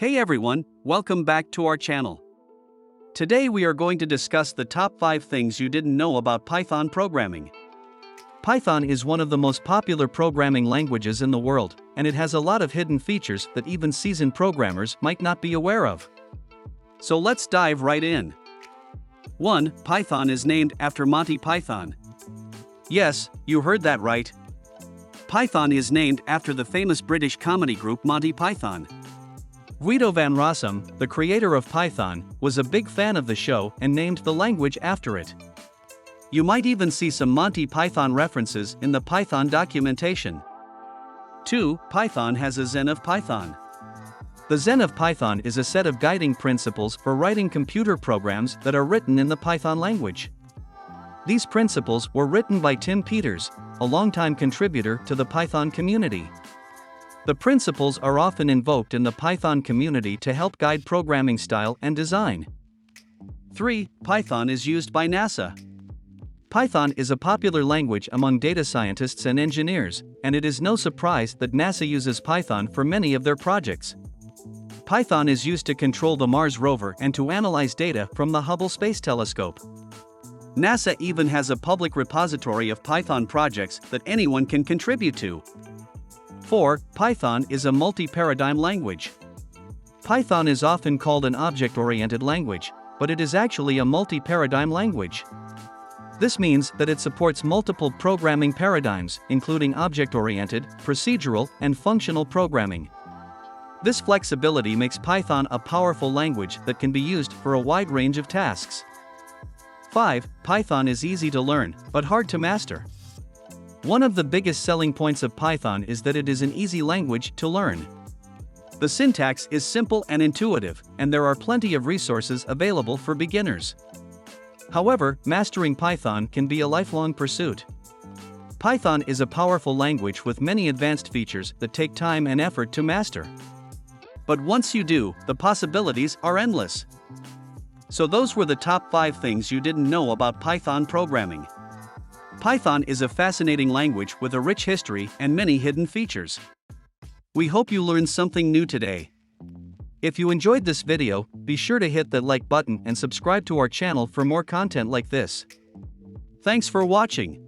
Hey everyone, welcome back to our channel. Today we are going to discuss the top 5 things you didn't know about Python programming. Python is one of the most popular programming languages in the world, and it has a lot of hidden features that even seasoned programmers might not be aware of. So let's dive right in. 1. Python is named after Monty Python. Yes, you heard that right. Python is named after the famous British comedy group Monty Python. Guido van Rossum, the creator of Python, was a big fan of the show and named the language after it. You might even see some Monty Python references in the Python documentation. 2. Python has a Zen of Python. The Zen of Python is a set of guiding principles for writing computer programs that are written in the Python language. These principles were written by Tim Peters, a longtime contributor to the Python community. The principles are often invoked in the Python community to help guide programming style and design. 3. Python is used by NASA. Python is a popular language among data scientists and engineers, and it is no surprise that NASA uses Python for many of their projects. Python is used to control the Mars rover and to analyze data from the Hubble Space Telescope. NASA even has a public repository of Python projects that anyone can contribute to. 4. Python is a multi-paradigm language. Python is often called an object-oriented language, but it is actually a multi-paradigm language. This means that it supports multiple programming paradigms, including object-oriented, procedural, and functional programming. This flexibility makes Python a powerful language that can be used for a wide range of tasks. 5. Python is easy to learn, but hard to master. One of the biggest selling points of Python is that it is an easy language to learn. The syntax is simple and intuitive, and there are plenty of resources available for beginners. However, mastering Python can be a lifelong pursuit. Python is a powerful language with many advanced features that take time and effort to master. But once you do, the possibilities are endless. So those were the top 5 things you didn't know about Python programming. Python is a fascinating language with a rich history and many hidden features. We hope you learned something new today. If you enjoyed this video, be sure to hit the like button and subscribe to our channel for more content like this. Thanks for watching.